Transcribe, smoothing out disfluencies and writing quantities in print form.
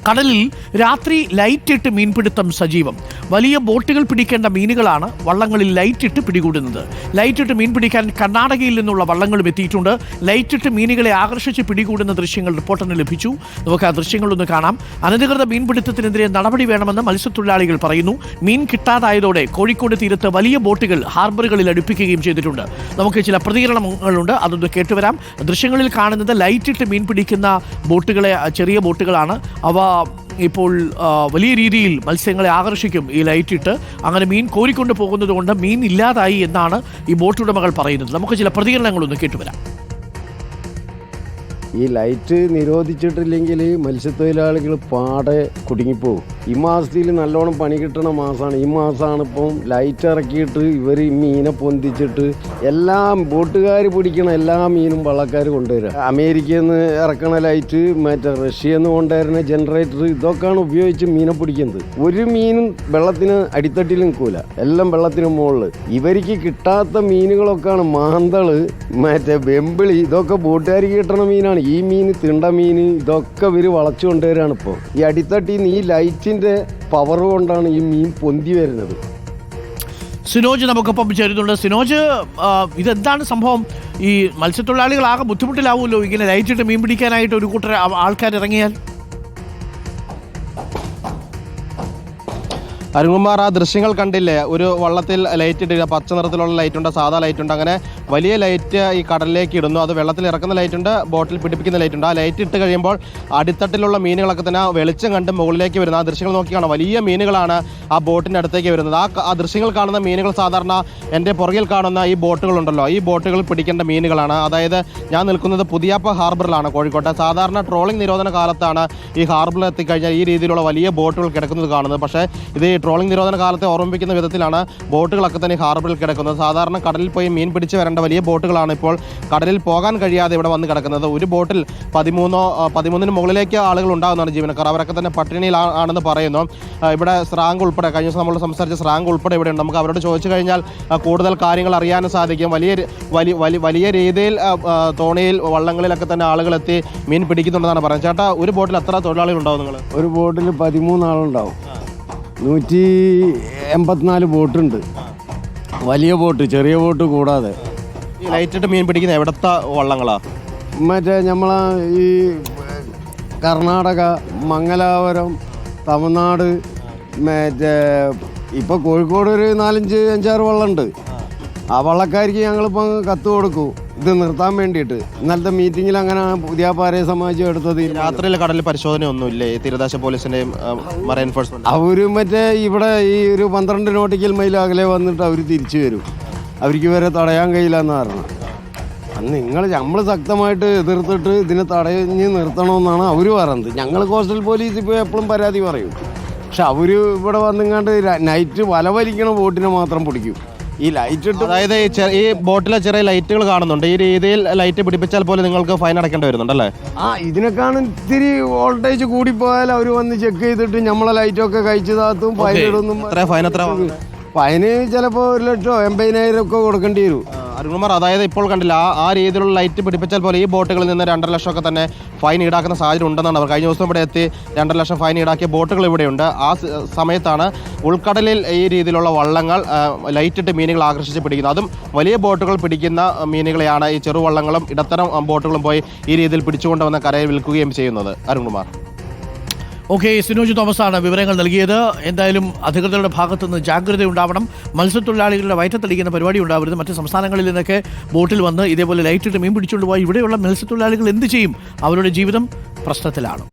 കടലിൽ രാത്രി ലൈറ്റിട്ട് മീൻപിടുത്തം സജീവം. വലിയ ബോട്ടുകൾ പിടിക്കേണ്ട മീനുകളാണ് വള്ളങ്ങളിൽ ലൈറ്റിട്ട് പിടികൂടുന്നത്. ലൈറ്റിട്ട് മീൻ പിടിക്കാൻ കർണാടകയിൽ നിന്നുള്ള വള്ളങ്ങളും എത്തിയിട്ടുണ്ട്. ലൈറ്റിട്ട് മീനുകളെ ആകർഷിച്ച് പിടികൂടുന്ന ദൃശ്യങ്ങൾ റിപ്പോർട്ടിന് ലഭിച്ചു. നമുക്ക് ആ ദൃശ്യങ്ങളൊന്ന് കാണാം. അനധികൃത മീൻപിടുത്തത്തിനെതിരെ നടപടി വേണമെന്ന് മത്സ്യത്തൊഴിലാളികൾ പറയുന്നു. മീൻ കിട്ടാതായതോടെ കോഴിക്കോട് തീരത്ത് വലിയ ബോട്ടുകൾ ഹാർബറുകളിൽ അടുപ്പിക്കുകയും ചെയ്തിട്ടുണ്ട്. നമുക്ക് ചില പ്രതികരണങ്ങളുണ്ട്, അതൊന്ന് കേട്ടുവരാം. ദൃശ്യങ്ങളിൽ കാണുന്നത് ലൈറ്റിട്ട് മീൻ പിടിക്കുന്ന ബോട്ടുകളെ, ചെറിയ ബോട്ടുകളാണ്. അവ ഇപ്പോൾ വലിയ രീതിയിൽ മത്സ്യങ്ങളെ ആകർഷിക്കും ഈ ലൈറ്റിട്ട്. അങ്ങനെ മീൻ കോരിക്കൊണ്ട് പോകുന്നത് കൊണ്ട് മീൻ ഇല്ലാതായി എന്നാണ് ഈ ബോട്ടുടമകൾ പറയുന്നത്. നമുക്ക് ചില പ്രതികരണങ്ങളൊന്ന് കേട്ടുവരാം. ഈ ലൈറ്റ് നിരോധിച്ചിട്ടില്ലെങ്കിൽ മത്സ്യത്തൊഴിലാളികൾ പാടെ കുടുങ്ങിപ്പോവും. ഈ മാസത്തിൽ നല്ലോണം പണി കിട്ടുന്ന മാസമാണ്. ഈ മാസമാണ് ഇപ്പം ലൈറ്റ് ഇറക്കിയിട്ട് ഇവർ മീനെ പൊന്തിച്ചിട്ട് ബോട്ടുകാർ പിടിക്കണ എല്ലാ മീനും വള്ളക്കാർ കൊണ്ടുവരിക. അമേരിക്കയിൽ നിന്ന് ഇറക്കണ ലൈറ്റ്, മറ്റേ റഷ്യയിൽ നിന്ന് കൊണ്ടുവരുന്ന ജനറേറ്റർ, ഇതൊക്കെയാണ് ഉപയോഗിച്ച് മീനെ പിടിക്കുന്നത്. ഒരു മീനും വെള്ളത്തിന് അടിത്തട്ടിൽ നിൽക്കൂല, എല്ലാം വെള്ളത്തിന് മുകളിൽ. ഇവർക്ക് കിട്ടാത്ത മീനുകളൊക്കെയാണ് മാന്തള്, മറ്റേ വെമ്പിളി, ഇതൊക്കെ ബോട്ടുകാർക്ക് കിട്ടണ മീനാണ്. ഈ മീൻ, തിണ്ട മീൻ, ഇതൊക്കെ ഇവർ വളച്ചു കൊണ്ടുവരികയാണ്. ഇപ്പോൾ ഈ അടിത്തട്ടിൽ നിന്ന് ഈ ലൈറ്റിൻ്റെ പവർ കൊണ്ടാണ് ഈ മീൻ പൊന്തി വരുന്നത്. സിനോജ് നമുക്കൊപ്പം ചേരുന്നുണ്ട്. സിനോജ്, ഇതെന്താണ് സംഭവം? ഈ മത്സ്യത്തൊഴിലാളികളാകെ ബുദ്ധിമുട്ടിലാവുമല്ലോ ഇങ്ങനെ ലൈറ്റിട്ട് മീൻ പിടിക്കാനായിട്ട് ഒരു കൂട്ടർ ആൾക്കാർ ഇറങ്ങിയാൽ? അരുൺകുമാർ, ആ ദൃശ്യങ്ങൾ കണ്ടില്ലേ? ഒരു വള്ളത്തിൽ ലൈറ്റ് ഇട്ട്, പച്ച നിറത്തിലുള്ള ലൈറ്റുണ്ട്, സാധാ ലൈറ്റുണ്ട്, അങ്ങനെ വലിയ ലൈറ്റ് ഈ കടലിലേക്ക് ഇടുന്നു. അത് വെള്ളത്തിൽ ഇറക്കുന്ന ലൈറ്റുണ്ട്, ബോട്ടിൽ പിടിപ്പിക്കുന്ന ലൈറ്റുണ്ട്. ആ ലൈറ്റ് ഇട്ട് കഴിയുമ്പോൾ അടിത്തട്ടിലുള്ള മീനുകളൊക്കെ തന്നെ വെളിച്ചം കണ്ട് മുകളിലേക്ക് വരുന്നത്. ആ ദൃശ്യങ്ങൾ നോക്കിയാണ് വലിയ മീനുകളാണ് ആ ബോട്ടിൻ്റെ അടുത്തേക്ക് വരുന്നത്. ആ ദൃശ്യങ്ങൾ കാണുന്ന മീനുകൾ സാധാരണ എൻ്റെ പുറകിൽ കാണുന്ന ഈ ബോട്ടുകളുണ്ടല്ലോ, ഈ ബോട്ടുകൾ പിടിക്കേണ്ട മീനുകളാണ്. അതായത് ഞാൻ നിൽക്കുന്നത് പുതിയാപ്പ ഹാർബറിലാണ്, കോഴിക്കോട്ടെ. സാധാരണ ട്രോളിംഗ് നിരോധന കാലത്താണ് ഈ ഹാർബറിൽ എത്തിക്കഴിഞ്ഞാൽ ഈ രീതിയിലുള്ള വലിയ ബോട്ടുകൾ കിടക്കുന്നത് കാണുന്നത്. പക്ഷേ ഇത് ട്രോളിംഗ് നിരോധന കാലത്തെ ഓർമ്മിപ്പിക്കുന്ന വിധത്തിലാണ് ബോട്ടുകളൊക്കെ തന്നെ ഹാർബറിൽ കിടക്കുന്നത്. സാധാരണ കടലിൽ പോയി മീൻ പിടിച്ച് വരേണ്ട വലിയ ബോട്ടുകളാണ് ഇപ്പോൾ കടലിൽ പോകാൻ കഴിയാതെ ഇവിടെ വന്ന് കിടക്കുന്നത്. ഒരു ബോട്ടിൽ 13 മുകളിലേക്ക് ആളുകൾ ഉണ്ടാകുന്നതാണ് ജീവനക്കാർ. അവരൊക്കെ തന്നെ പട്ടിണിയിലാണെന്ന് പറയുന്നു. ഇവിടെ സ്രാങ്ക് ഉൾപ്പെടെ, കഴിഞ്ഞ ദിവസം നമ്മൾ സംസാരിച്ച സ്രാങ്ക് ഉൾപ്പെടെ ഇവിടെയുണ്ട്. നമുക്ക് അവരോട് ചോദിച്ചു കഴിഞ്ഞാൽ കൂടുതൽ കാര്യങ്ങൾ അറിയാനും സാധിക്കും. വലിയ രീതിയിൽ തോണിയിൽ, വള്ളങ്ങളിലൊക്കെ തന്നെ ആളുകളെത്തി മീൻ പിടിക്കുന്നുണ്ടെന്നാണ് പറയുന്നത്. ചേട്ടാ, ഒരു ബോട്ടിൽ എത്ര തൊഴിലാളികൾ ഉണ്ടാവും? നിങ്ങൾ ഒരു ബോട്ടിൽ 13 ആളുണ്ടാവും. 184 ബോട്ടുണ്ട്. വലിയ ബോട്ട്, ചെറിയ ബോട്ട് കൂടാതെ. ഈ ലൈറ്റിട്ട് മീൻ പിടിക്കുന്ന എവിടത്തെ വള്ളങ്ങളാ? മറ്റേ നമ്മളെ ഈ കർണാടക, മംഗലാപുരം, തമിഴ്നാട്, മറ്റേ ഇപ്പോൾ കോഴിക്കോട് ഒരു 4-5-6 വള്ളമുണ്ട്. ആ വള്ളക്കാർക്ക് ഞങ്ങളിപ്പോൾ കത്ത് കൊടുക്കും ഇത് നിർത്താൻ വേണ്ടിയിട്ട്. ഇന്നലത്തെ മീറ്റിങ്ങിൽ അങ്ങനെ പുതിയാപ്പാരയെ സമാജം എടുത്തത്. രാത്രിയിലെ കടലിൽ പരിശോധന ഒന്നുമില്ലേ തീരദേശ പോലീസിന്റെയും മറൈൻ എൻഫോഴ്സ്മെന്റ്? അവര് മറ്റേ ഇവിടെ ഈ ഒരു 12 നോട്ടിക്കൽ മൈൽ അകലെ വന്നിട്ട് അവർ തിരിച്ചു വരും. അവർക്ക് വരെ തടയാൻ കഴിയില്ല എന്ന് പറഞ്ഞു. നമ്മൾ ശക്തമായിട്ട് എതിർത്തിട്ട് ഇതിനെ തടഞ്ഞ് നിർത്തണമെന്നാണ് അവർ പറയുന്നത്. ഞങ്ങൾ കോസ്റ്റൽ പോലീസ് ഇപ്പോൾ എപ്പോഴും പരാതി പറയും. പക്ഷെ അവർ ഇവിടെ വന്നിങ്ങാണ്ട് നൈറ്റ് വല വലിക്കണ ബോട്ടിനെ മാത്രം പിടിക്കും. ഈ ലൈറ്റ് ഇട്ട്, അതായത് ഈ ബോട്ടിലെ ചെറിയ ലൈറ്റുകൾ കാണുന്നുണ്ട്. ഈ രീതിയിൽ ലൈറ്റ് പിടിപ്പിച്ചാൽ പോലും നിങ്ങൾക്ക് ഫൈൻ അടക്കേണ്ടി വരുന്നുണ്ടല്ലേ? ഇതിനെക്കാണ് ഇത്തിരി വോൾട്ടേജ് കൂടിപ്പോയാൽ അവർ വന്ന് ചെക്ക് ചെയ്തിട്ട് നമ്മളെ ലൈറ്റൊക്കെ കഴിച്ചു താത്തും ഫൈൻ ഇടുന്നു. ഫൈന് ചിലപ്പോൾ 1,80,000 ഒക്കെ കൊടുക്കേണ്ടി വരും. അരുൺകുമാർ, അതായത് ഇപ്പോൾ കണ്ടില്ല, ആ രീതിയിലുള്ള ലൈറ്റ് പിടിപ്പിച്ചാൽ പോലെ ഈ ബോട്ടുകളിൽ നിന്ന് 2.5 ലക്ഷം ഒക്കെ തന്നെ ഫൈൻ ഈടാക്കുന്ന സാഹചര്യം ഉണ്ടെന്നാണ് അവർ. കഴിഞ്ഞ ദിവസം ഇവിടെ എത്തി 2.5 ലക്ഷം ഫൈൻ ഈടാക്കിയ ബോട്ടുകൾ ഇവിടെയുണ്ട്. ആ സമയത്താണ് ഉൾക്കടലിൽ ഈ രീതിയിലുള്ള വള്ളങ്ങൾ ലൈറ്റിട്ട് മീനുകൾ ആകർഷിച്ച് പിടിക്കുന്നത്. അതും വലിയ ബോട്ടുകൾ പിടിക്കുന്ന മീനുകളെയാണ് ഈ ചെറുവള്ളങ്ങളും ഇടത്തരം ബോട്ടുകളും പോയി ഈ രീതിയിൽ പിടിച്ചുകൊണ്ടുവന്ന കരയിൽ വിൽക്കുകയും ചെയ്യുന്നത്. അരുൺകുമാർ. ഓക്കെ, സിനോജ് തോമസാണ് വിവരങ്ങൾ നൽകിയത്. എന്തായാലും അധികൃതരുടെ ഭാഗത്തു നിന്ന് ജാഗ്രത ഉണ്ടാവണം. മത്സ്യത്തൊഴിലാളികളുടെ വയറ്റത്തടിക്കുന്ന പരിപാടി ഉണ്ടാവരുത്. മറ്റ് സംസ്ഥാനങ്ങളിൽ നിന്നൊക്കെ ബോട്ടിൽ വന്ന് ഇതേപോലെ ലൈറ്റിട്ട് മീൻ പിടിച്ചുകൊണ്ട് പോയി ഇവിടെയുള്ള മത്സ്യത്തൊഴിലാളികൾ എന്ത് ചെയ്യും? അവരുടെ ജീവിതം പ്രശ്നത്തിലാണ്.